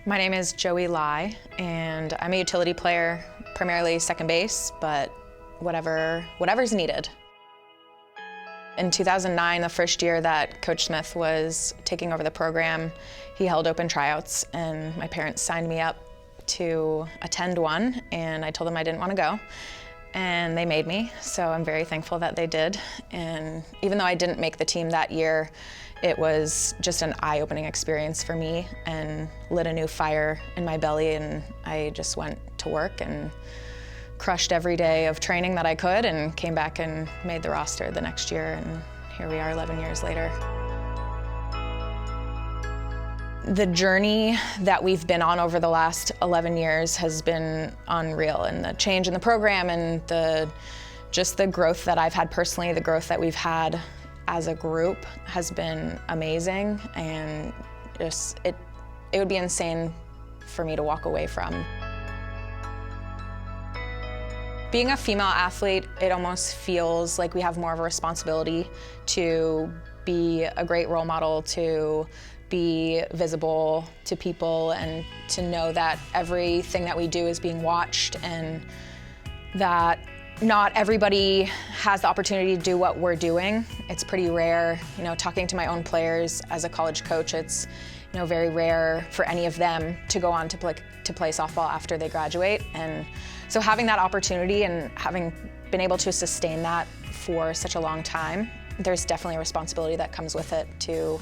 My name is Joey Lai, and I'm a utility player, primarily second base, but whatever's needed. In 2009, the first year that Coach Smith was taking over the program, he held open tryouts, and my parents signed me up to attend one, and I told them I didn't want to go, and they made me, so I'm very thankful that they did. And even though I didn't make the team that year, it was just an eye-opening experience for me and lit a new fire in my belly, and I just went to work and crushed every day of training that I could and came back and made the roster the next year, and here we are 11 years later. The journey that we've been on over the last 11 years has been unreal, and the change in the program and just the growth that I've had personally, the growth that we've had as a group has been amazing, and just it would be insane for me to walk away from. Being a female athlete, it almost feels like we have more of a responsibility to be a great role model, to be visible to people, and to know that everything that we do is being watched, and that not everybody has the opportunity to do what we're doing. It's pretty rare, talking to my own players as a college coach, it's very rare for any of them to go on to play softball after they graduate. And so having that opportunity and having been able to sustain that for such a long time, there's definitely a responsibility that comes with it to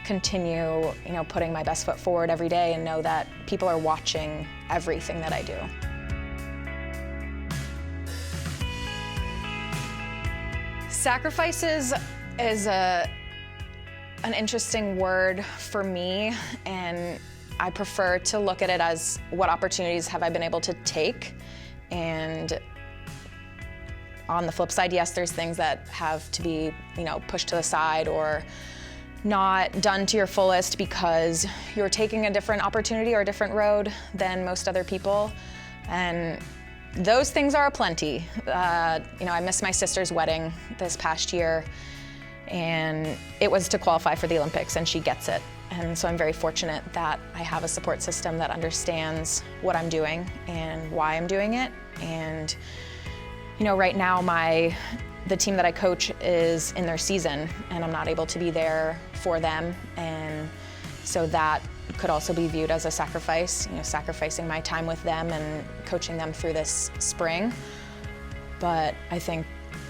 continue, putting my best foot forward every day and know that people are watching everything that I do. Sacrifices is an interesting word for me, and I prefer to look at it as what opportunities have I been able to take. And on the flip side, yes, there's things that have to be, pushed to the side or not done to your fullest because you're taking a different opportunity or a different road than most other people. And those things are aplenty. I missed my sister's wedding this past year, and it was to qualify for the Olympics, and she gets it. And so I'm very fortunate that I have a support system that understands what I'm doing and why I'm doing it. And right now the team that I coach is in their season, and I'm not able to be there for them, and so that could also be viewed as a sacrifice, sacrificing my time with them and coaching them through this spring. But I think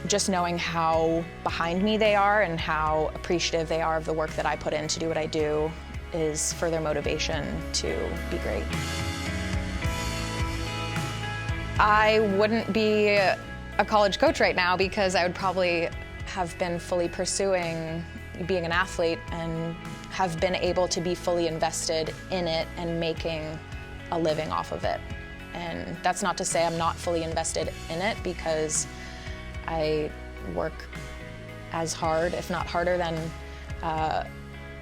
just knowing how behind me they are and how appreciative they are of the work that I put in to do what I do is further motivation to be great. I wouldn't be a college coach right now because I would probably have been fully pursuing being an athlete and have been able to be fully invested in it and making a living off of it. And that's not to say I'm not fully invested in it, because I work as hard, if not harder, than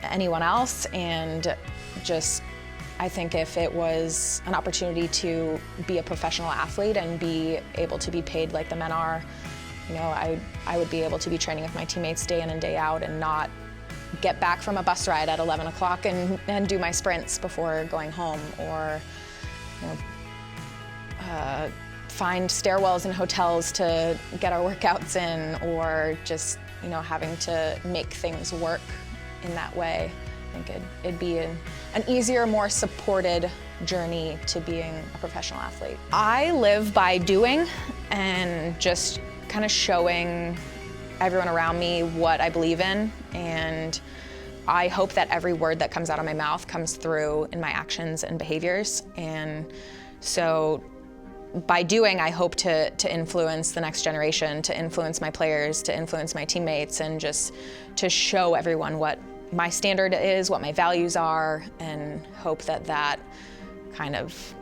anyone else. And I think if it was an opportunity to be a professional athlete and be able to be paid like the men are, I would be able to be training with my teammates day in and day out and not get back from a bus ride at 11 o'clock and do my sprints before going home, or find stairwells in hotels to get our workouts in, or just having to make things work in that way. I think it'd be an easier, more supported journey to being a professional athlete. I live by doing and just kind of showing everyone around me what I believe in, and I hope that every word that comes out of my mouth comes through in my actions and behaviors. And so by doing, I hope to influence the next generation, to influence my players, to influence my teammates, and just to show everyone what my standard is, what my values are, and hope that kind of,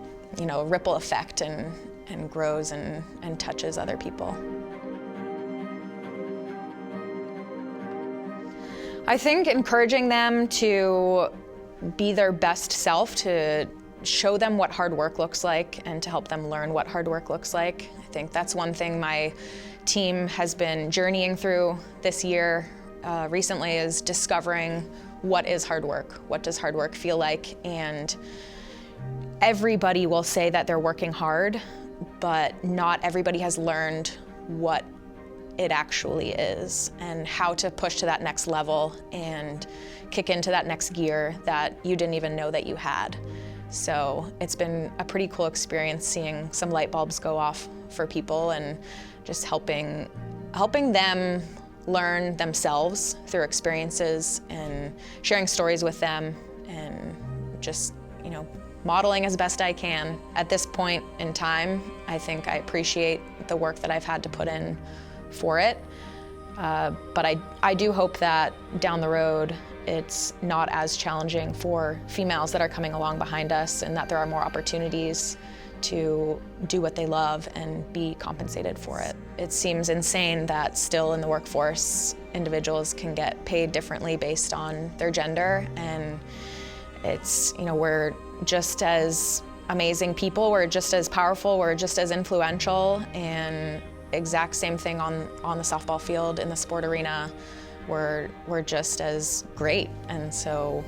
ripple effect and grows and touches other people. I think encouraging them to be their best self, to show them what hard work looks like, and to help them learn what hard work looks like. I think that's one thing my team has been journeying through this year recently, is discovering what is hard work, what does hard work feel like, and everybody will say that they're working hard, but not everybody has learned what it actually is and how to push to that next level and kick into that next gear that you didn't even know that you had. So it's been a pretty cool experience seeing some light bulbs go off for people and just helping them learn themselves through experiences and sharing stories with them and just, modeling as best I can. At this point in time, I think I appreciate the work that I've had to put in for it. But I do hope that down the road, it's not as challenging for females that are coming along behind us and that there are more opportunities to do what they love and be compensated for it. It seems insane that still in the workforce, individuals can get paid differently based on their gender, and it's, we're just as amazing people, we're just as powerful, we're just as influential, and exact same thing on the softball field, in the sport arena, we're just as great. And so,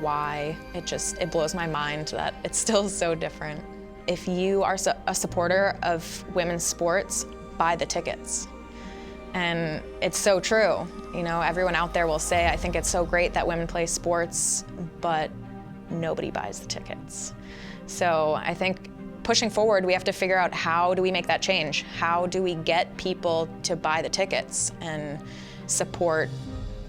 why, it blows my mind that it's still so different. If you are a supporter of women's sports, buy the tickets. And it's so true. Everyone out there will say, I think it's so great that women play sports, but nobody buys the tickets. So I think pushing forward, we have to figure out, how do we make that change? How do we get people to buy the tickets and support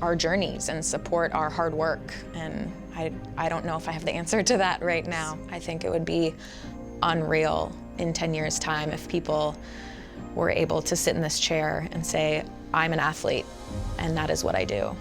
our journeys and support our hard work? And I don't know if I have the answer to that right now. I think it would be unreal in 10 years' time if people were able to sit in this chair and say, I'm an athlete, and that is what I do.